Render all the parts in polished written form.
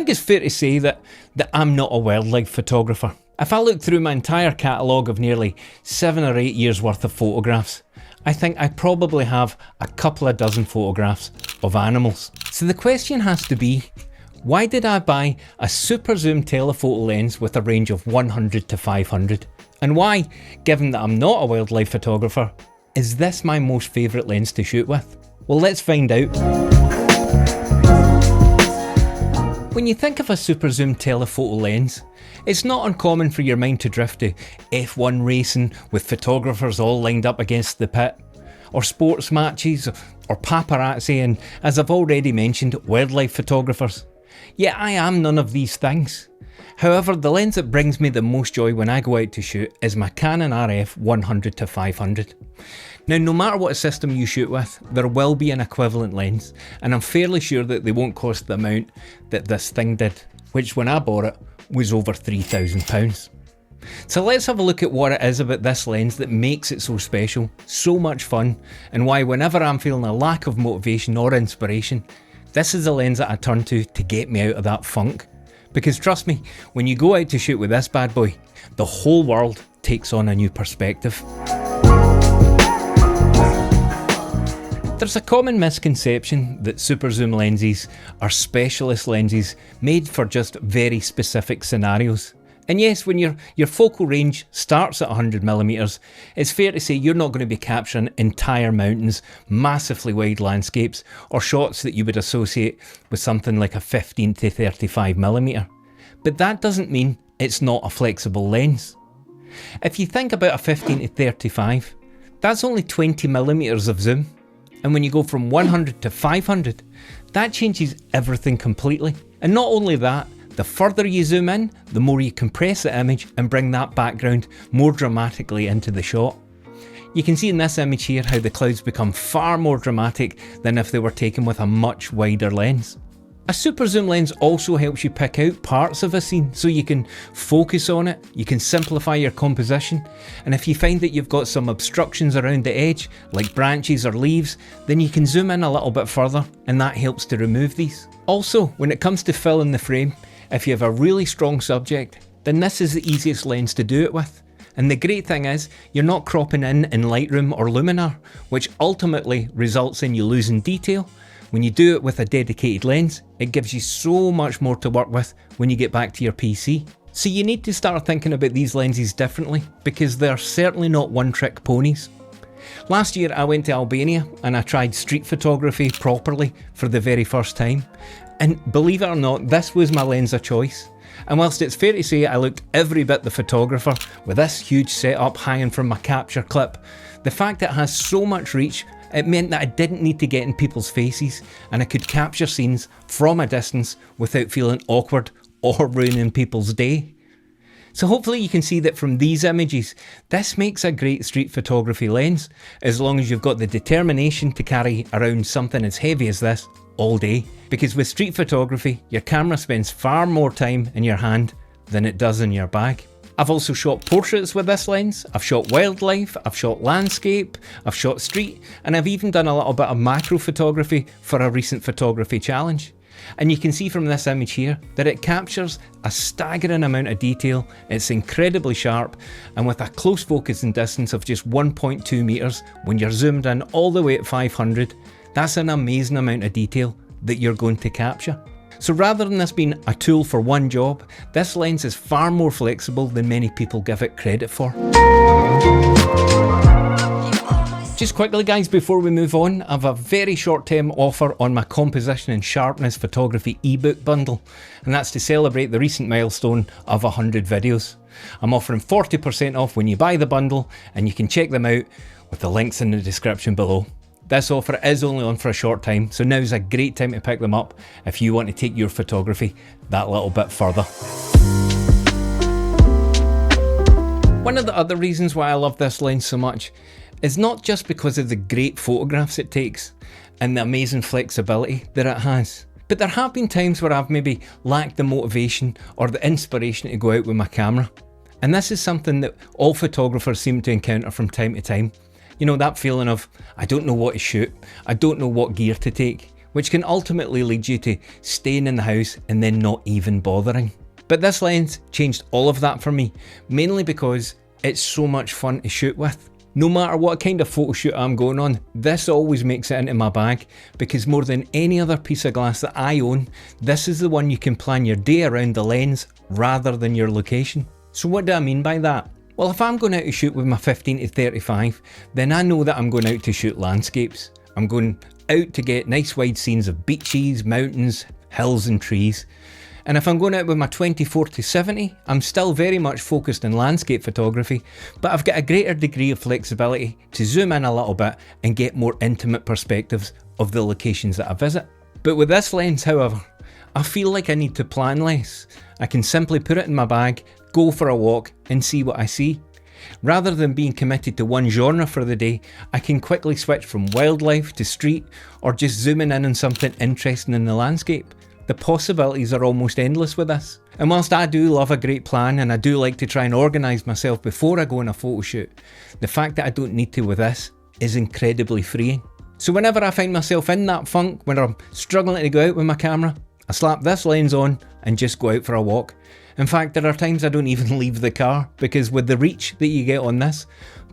think it's fair to say that I'm not a wildlife photographer. If I look through my entire catalogue of nearly 7 or 8 years worth of photographs, I think I probably have a couple of dozen photographs of animals. So the question has to be, why did I buy a super zoom telephoto lens with a range of 100 to 500? And why, given that I'm not a wildlife photographer, is this my most favourite lens to shoot with? Well, let's find out. When you think of a super zoom telephoto lens, it's not uncommon for your mind to drift to F1 racing with photographers all lined up against the pit, or sports matches, or paparazzi, and as I've already mentioned, wildlife photographers. Yet I am none of these things. However, the lens that brings me the most joy when I go out to shoot is my Canon RF 100 to 500. Now, no matter what system you shoot with, there will be an equivalent lens, and I'm fairly sure that they won't cost the amount that this thing did, which when I bought it was over £3,000. So let's have a look at what it is about this lens that makes it so special, so much fun, and why whenever I'm feeling a lack of motivation or inspiration, this is the lens that I turn to get me out of that funk. Because trust me, when you go out to shoot with this bad boy, the whole world takes on a new perspective. There's a common misconception that super zoom lenses are specialist lenses made for just very specific scenarios. And yes, when your focal range starts at 100mm, it's fair to say you're not going to be capturing entire mountains, massively wide landscapes, or shots that you would associate with something like a 15 to 35mm. But that doesn't mean it's not a flexible lens. If you think about a 15 to 35, that's only 20mm of zoom. And when you go from 100 to 500, that changes everything completely. And not only that, the further you zoom in, the more you compress the image and bring that background more dramatically into the shot. You can see in this image here how the clouds become far more dramatic than if they were taken with a much wider lens. A super zoom lens also helps you pick out parts of a scene so you can focus on it, you can simplify your composition, and if you find that you've got some obstructions around the edge, like branches or leaves, then you can zoom in a little bit further and that helps to remove these. Also, when it comes to filling the frame, if you have a really strong subject, then this is the easiest lens to do it with. And the great thing is, you're not cropping in Lightroom or Luminar, which ultimately results in you losing detail. When you do it with a dedicated lens, it gives you so much more to work with when you get back to your PC. So you need to start thinking about these lenses differently, because they're certainly not one-trick ponies. Last year I went to Albania and I tried street photography properly for the very first time. And believe it or not, this was my lens of choice. And whilst it's fair to say I looked every bit the photographer with this huge setup hanging from my capture clip, the fact that it has so much reach, it meant that I didn't need to get in people's faces and I could capture scenes from a distance without feeling awkward or ruining people's day. So hopefully you can see that from these images, this makes a great street photography lens, as long as you've got the determination to carry around something as heavy as this all day. Because with street photography, your camera spends far more time in your hand than it does in your bag. I've also shot portraits with this lens, I've shot wildlife, I've shot landscape, I've shot street, and I've even done a little bit of macro photography for a recent photography challenge. And you can see from this image here that it captures a staggering amount of detail, it's incredibly sharp, and with a close focus and distance of just 1.2 meters, when you're zoomed in all the way at 500, that's an amazing amount of detail that you're going to capture. So rather than this being a tool for one job, this lens is far more flexible than many people give it credit for. Just quickly guys, before we move on, I have a very short-term offer on my composition and sharpness photography ebook bundle, and that's to celebrate the recent milestone of 100 videos. I'm offering 40% off when you buy the bundle, and you can check them out with the links in the description below. This offer is only on for a short time, so now's a great time to pick them up if you want to take your photography that little bit further. One of the other reasons why I love this lens so much is not just because of the great photographs it takes and the amazing flexibility that it has, but there have been times where I've maybe lacked the motivation or the inspiration to go out with my camera. And this is something that all photographers seem to encounter from time to time. You know, that feeling of, I don't know what to shoot, I don't know what gear to take. which can ultimately lead you to staying in the house and then not even bothering. But this lens changed all of that for me, mainly because it's so much fun to shoot with. No matter what kind of photo shoot I'm going on, this always makes it into my bag, because more than any other piece of glass that I own, this is the one you can plan your day around the lens rather than your location. So what do I mean by that? Well, if I'm going out to shoot with my 15-35, then I know that I'm going out to shoot landscapes. I'm going out to get nice wide scenes of beaches, mountains, hills and trees. And if I'm going out with my 24-70, I'm still very much focused on landscape photography, but I've got a greater degree of flexibility to zoom in a little bit and get more intimate perspectives of the locations that I visit. But with this lens, however, I feel like I need to plan less. I can simply put it in my bag, go for a walk and see what I see. Rather than being committed to one genre for the day, I can quickly switch from wildlife to street, or just zooming in on something interesting in the landscape. The possibilities are almost endless with this. And whilst I do love a great plan and I do like to try and organise myself before I go on a photo shoot, the fact that I don't need to with this is incredibly freeing. So whenever I find myself in that funk, when I'm struggling to go out with my camera, I slap this lens on and just go out for a walk. In fact, there are times I don't even leave the car, because with the reach that you get on this,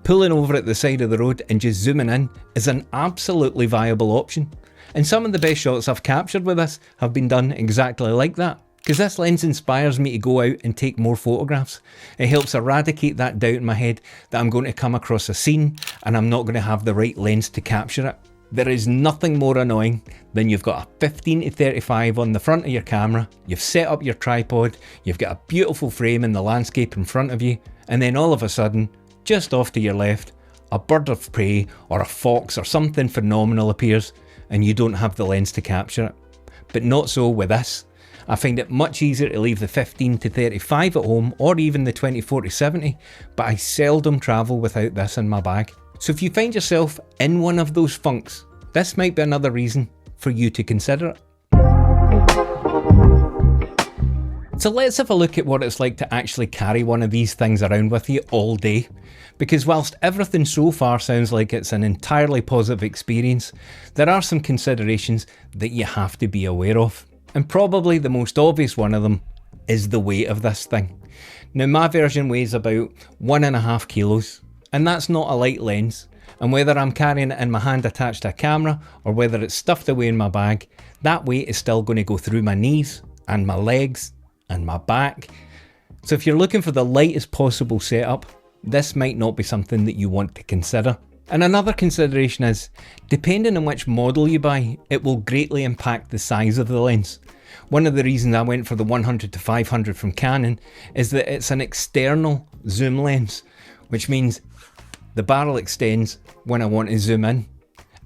pulling over at the side of the road and just zooming in is an absolutely viable option. And some of the best shots I've captured with this have been done exactly like that, because this lens inspires me to go out and take more photographs. It helps eradicate that doubt in my head that I'm going to come across a scene and I'm not going to have the right lens to capture it. There is nothing more annoying than you've got a 15-35 on the front of your camera, you've set up your tripod, you've got a beautiful frame in the landscape in front of you, and then all of a sudden, just off to your left, a bird of prey or a fox or something phenomenal appears, and you don't have the lens to capture it. But not so with this. I find it much easier to leave the 15-35 at home, or even the 24-70, but I seldom travel without this in my bag. So if you find yourself in one of those funks, this might be another reason for you to consider it. So let's have a look at what it's like to actually carry one of these things around with you all day. Because whilst everything so far sounds like it's an entirely positive experience, there are some considerations that you have to be aware of. And probably the most obvious one of them is the weight of this thing. Now, my version weighs about 1.5 kilos, and that's not a light lens. And whether I'm carrying it in my hand attached to a camera, or whether it's stuffed away in my bag, that weight is still going to go through my knees and my legs and my back. So if you're looking for the lightest possible setup, this might not be something that you want to consider. And another consideration is, depending on which model you buy, it will greatly impact the size of the lens. One of the reasons I went for the 100-500 from Canon is that it's an external zoom lens, which means the barrel extends when I want to zoom in.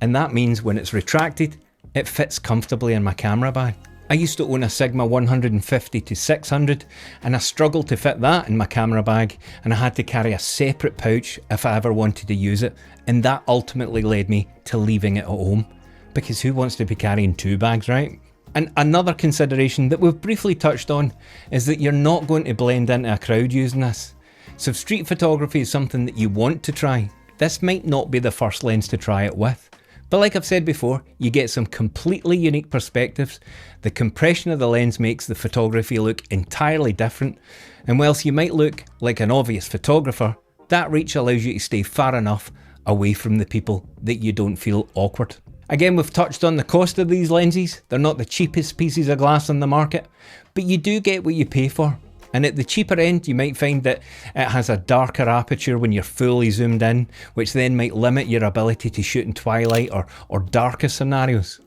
And that means when it's retracted, it fits comfortably in my camera bag. I used to own a Sigma 150-600 and I struggled to fit that in my camera bag, and I had to carry a separate pouch if I ever wanted to use it, and that ultimately led me to leaving it at home, because who wants to be carrying two bags, right? And another consideration that we've briefly touched on is that you're not going to blend into a crowd using this. So if street photography is something that you want to try, this might not be the first lens to try it with. But like I've said before, you get some completely unique perspectives. The compression of the lens makes the photography look entirely different. And whilst you might look like an obvious photographer, that reach allows you to stay far enough away from the people that you don't feel awkward. Again, we've touched on the cost of these lenses. They're not the cheapest pieces of glass on the market, but you do get what you pay for. And at the cheaper end, you might find that it has a darker aperture when you're fully zoomed in, which then might limit your ability to shoot in twilight or darker scenarios.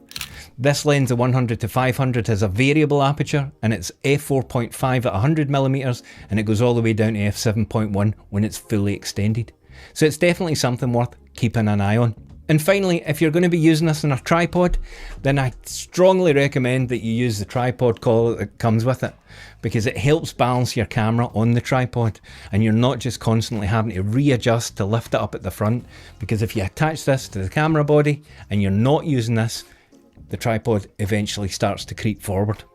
This lens, the 100-500, has a variable aperture, and it's f4.5 at 100mm, and it goes all the way down to f7.1 when it's fully extended. So it's definitely something worth keeping an eye on. And finally, if you're going to be using this on a tripod, then I strongly recommend that you use the tripod collar that comes with it, because it helps balance your camera on the tripod, and you're not just constantly having to readjust to lift it up at the front, because if you attach this to the camera body and you're not using this, the tripod eventually starts to creep forward.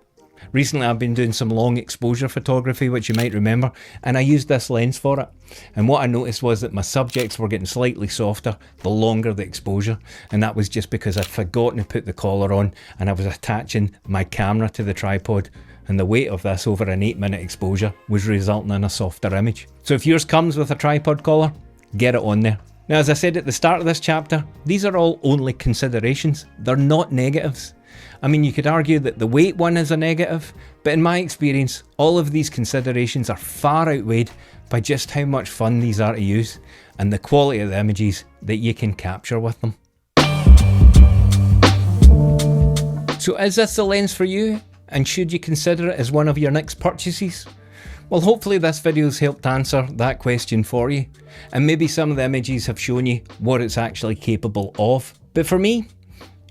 Recently I've been doing some long exposure photography, which you might remember, and I used this lens for it. And what I noticed was that my subjects were getting slightly softer the longer the exposure, and that was just because I'd forgotten to put the collar on and I was attaching my camera to the tripod, and the weight of this over an 8-minute exposure was resulting in a softer image. So if yours comes with a tripod collar, get it on there. Now, as I said at the start of this chapter, these are all only considerations. They're not negatives. I mean, you could argue that the weight one is a negative, but in my experience, all of these considerations are far outweighed by just how much fun these are to use and the quality of the images that you can capture with them. So is this the lens for you? And should you consider it as one of your next purchases? Well, hopefully this video's helped answer that question for you, and maybe some of the images have shown you what it's actually capable of. But for me,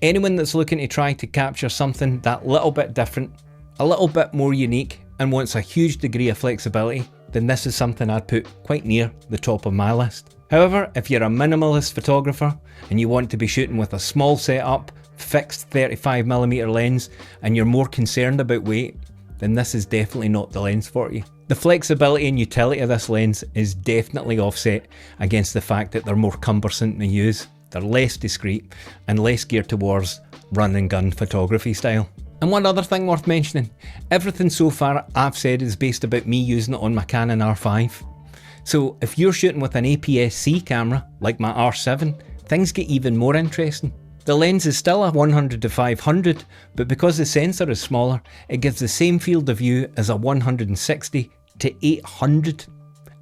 anyone that's looking to try to capture something that little bit different, a little bit more unique, and wants a huge degree of flexibility, then this is something I'd put quite near the top of my list. However, if you're a minimalist photographer and you want to be shooting with a small setup, fixed 35mm lens, and you're more concerned about weight, then this is definitely not the lens for you. The flexibility and utility of this lens is definitely offset against the fact that they're more cumbersome to use. They're less discreet and less geared towards run and gun photography style. And one other thing worth mentioning, everything so far I've said is based about me using it on my Canon R5. So if you're shooting with an APS-C camera like my R7, things get even more interesting. The lens is still a 100-500, but because the sensor is smaller, it gives the same field of view as a 160-800,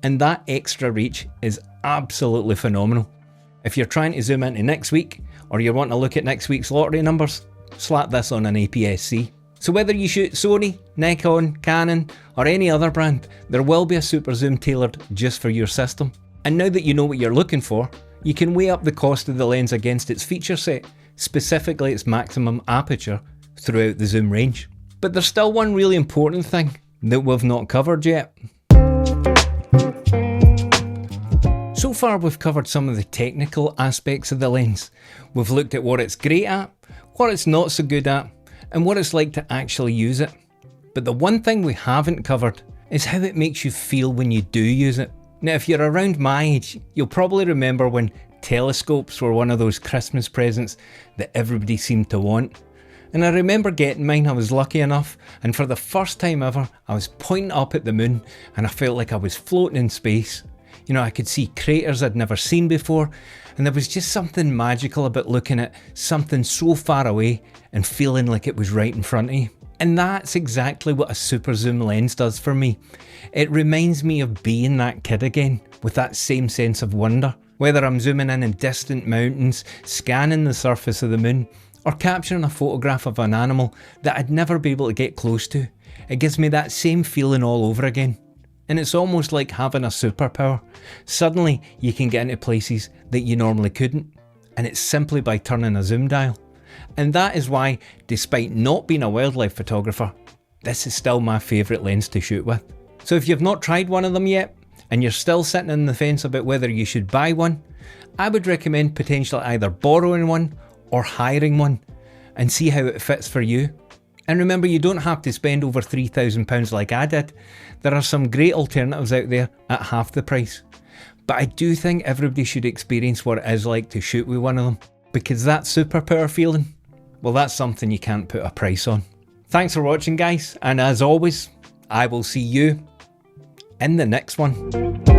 and that extra reach is absolutely phenomenal. If you're trying to zoom into next week, or you're wanting to look at next week's lottery numbers, slap this on an APS-C. So whether you shoot Sony, Nikon, Canon, or any other brand, there will be a super zoom tailored just for your system. And now that you know what you're looking for, you can weigh up the cost of the lens against its feature set, specifically its maximum aperture throughout the zoom range. But there's still one really important thing that we've not covered yet. So far we've covered some of the technical aspects of the lens. We've looked at what it's great at, what it's not so good at, and what it's like to actually use it. But the one thing we haven't covered is how it makes you feel when you do use it. Now, if you're around my age, you'll probably remember when telescopes were one of those Christmas presents that everybody seemed to want. And I remember getting mine. I was lucky enough, and for the first time ever, I was pointing up at the moon and I felt like I was floating in space. You know, I could see craters I'd never seen before, and there was just something magical about looking at something so far away and feeling like it was right in front of you. And that's exactly what a super zoom lens does for me. It reminds me of being that kid again, with that same sense of wonder. Whether I'm zooming in distant mountains, scanning the surface of the moon, or capturing a photograph of an animal that I'd never be able to get close to, it gives me that same feeling all over again. And it's almost like having a superpower. Suddenly you can get into places that you normally couldn't, and it's simply by turning a zoom dial. And that is why, despite not being a wildlife photographer, this is still my favourite lens to shoot with. So if you've not tried one of them yet, and you're still sitting on the fence about whether you should buy one, I would recommend potentially either borrowing one or hiring one, and see how it fits for you. And remember, you don't have to spend over £3,000 like I did. There are some great alternatives out there at half the price. But I do think everybody should experience what it is like to shoot with one of them, because that superpower feeling, well, that's something you can't put a price on. Thanks for watching, guys, and as always, I will see you in the next one.